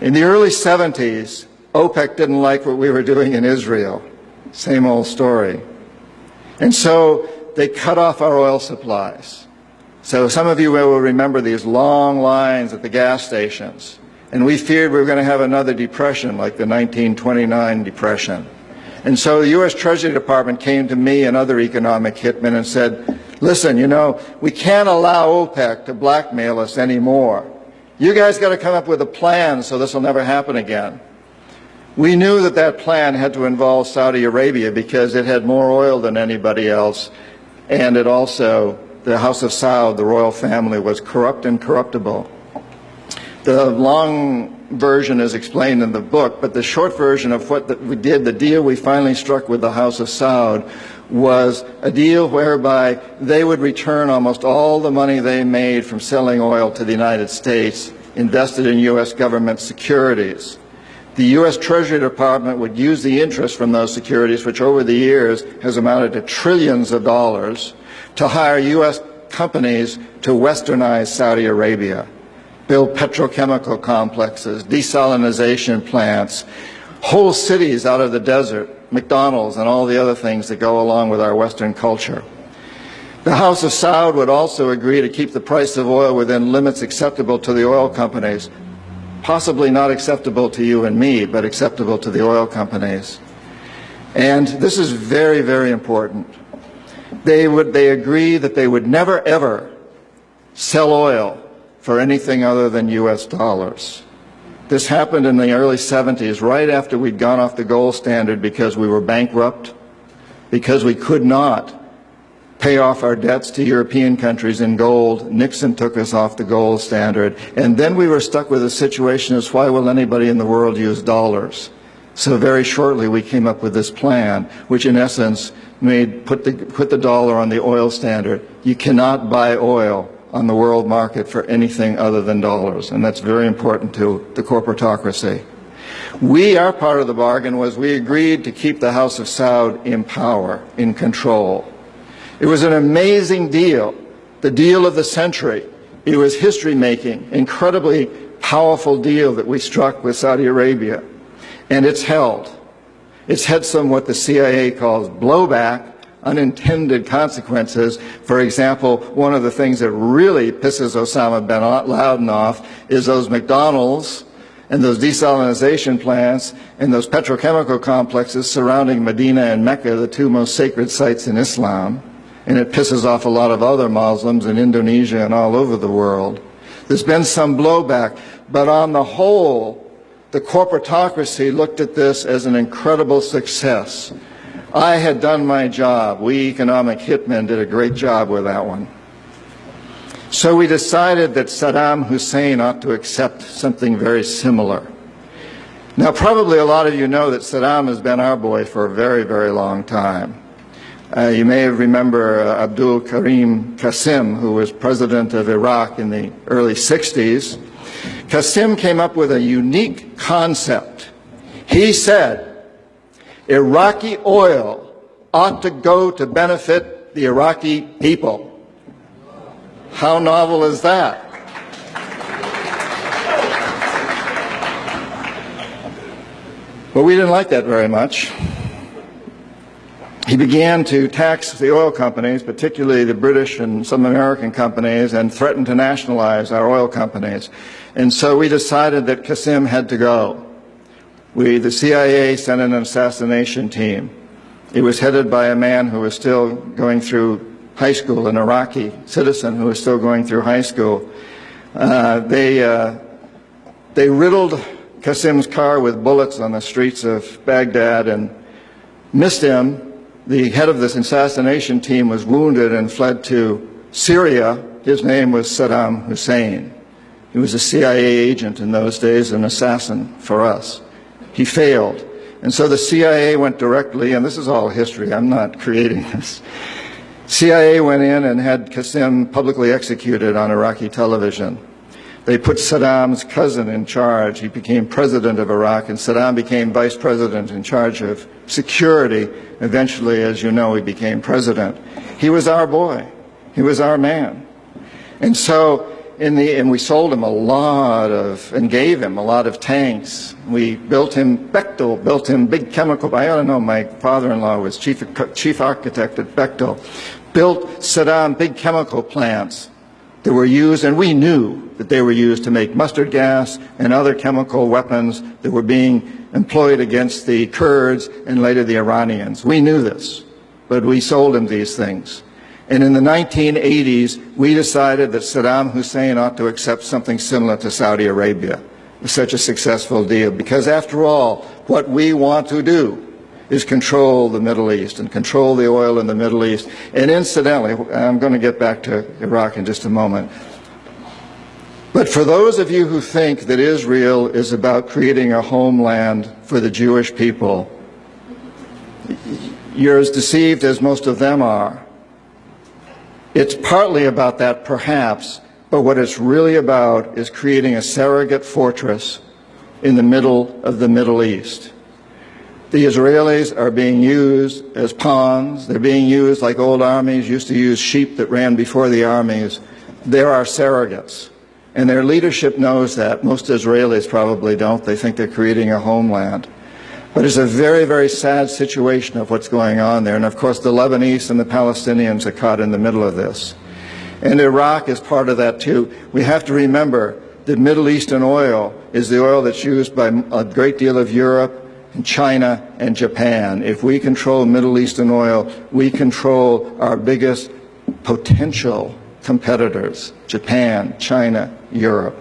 In the early 70s, OPEC didn't like what we were doing in Israel. Same old story. And so they cut off our oil supplies. So some of you will remember these long lines at the gas stations. And we feared we were going to have another depression like the 1929 depression. And so the U.S. Treasury Department came to me and other economic hitmen and said, listen, you know, we can't allow OPEC to blackmail us anymore. You guys got to come up with a plan so this will never happen again. We knew that that plan had to involve Saudi Arabia because it had more oil than anybody else, and it also, the House of Saud, the royal family, was corrupt and corruptible. The long version is explained in the book, but the short version of what we did, the deal we finally struck with the House of Saud, was a deal whereby they would return almost all the money they made from selling oil to the United States, invested in U.S. government securities. The U.S. Treasury Department would use the interest from those securities, which over the years has amounted to trillions of dollars, to hire U.S. companies to westernize Saudi Arabia, build petrochemical complexes, desalination plants, whole cities out of the desert, McDonald's and all the other things that go along with our Western culture. The House of Saud would also agree to keep the price of oil within limits acceptable to the oil companies, possibly not acceptable to you and me, but acceptable to the oil companies. And this is very, very important. They agree that they would never, ever sell oil for anything other than U.S. dollars. This happened in the early 70s, right after we'd gone off the gold standard because we were bankrupt, because we could not pay off our debts to European countries in gold. Nixon took us off the gold standard. And then we were stuck with a situation as why will anybody in the world use dollars? So very shortly we came up with this plan, which in essence put the dollar on the oil standard. You cannot buy oil on the world market for anything other than dollars, and that's very important to the corporatocracy. Our part of the bargain was we agreed to keep the House of Saud in power, in control. It was an amazing deal, the deal of the century. It was history-making, incredibly powerful deal that we struck with Saudi Arabia, and it's held. It's had some what the CIA calls blowback, unintended consequences. For example, one of the things that really pisses Osama bin Laden off is those McDonald's and those desalination plants and those petrochemical complexes surrounding Medina and Mecca, the two most sacred sites in Islam. And it pisses off a lot of other Muslims in Indonesia and all over the world. There's been some blowback, but on the whole, the corporatocracy looked at this as an incredible success. I had done my job. We economic hitmen did a great job with that one. So we decided that Saddam Hussein ought to accept something very similar. Now, probably a lot of you know that Saddam has been our boy for a very, very long time. You may remember Abdul Karim Qasim, who was president of Iraq in the early 60s. Qasim came up with a unique concept. He said, Iraqi oil ought to go to benefit the Iraqi people. How novel is that? But we didn't like that very much. He began to tax the oil companies, particularly the British and some American companies, and threatened to nationalize our oil companies. And so we decided that Qasim had to go. The CIA sent an assassination team. It was headed by a man who was still going through high school, an Iraqi citizen who was still going through high school. They riddled Qasim's car with bullets on the streets of Baghdad and missed him. The head of this assassination team was wounded and fled to Syria. His name was Saddam Hussein. He was a CIA agent in those days, an assassin for us. He failed. And so the CIA went directly, and this is all history, I'm not creating this. CIA went in and had Qasim publicly executed on Iraqi television. They put Saddam's cousin in charge. He became president of Iraq, and Saddam became vice president in charge of security. Eventually, as you know, he became president. He was our boy. He was our man. And so and we sold him a lot of, and gave him a lot of tanks. We built him, Bechtel built him big chemical, I don't know, my father-in-law was chief architect at Bechtel, built Saddam big chemical plants that were used, and we knew that they were used to make mustard gas and other chemical weapons that were being employed against the Kurds and later the Iranians. We knew this, but we sold him these things. And in the 1980s, we decided that Saddam Hussein ought to accept something similar to Saudi Arabia. It was such a successful deal, because after all, what we want to do is control the Middle East and control the oil in the Middle East. And incidentally, I'm going to get back to Iraq in just a moment. But for those of you who think that Israel is about creating a homeland for the Jewish people, you're as deceived as most of them are. It's partly about that, perhaps, but what it's really about is creating a surrogate fortress in the middle of the Middle East. The Israelis are being used as pawns. They're being used like old armies used to use sheep that ran before the armies. They're our surrogates. And their leadership knows that. Most Israelis probably don't. They think they're creating a homeland. But it's a very, very sad situation of what's going on there. And of course, the Lebanese and the Palestinians are caught in the middle of this. And Iraq is part of that too. We have to remember that Middle Eastern oil is the oil that's used by a great deal of Europe, and China, and Japan. If we control Middle Eastern oil, we control our biggest potential competitors, Japan, China, Europe.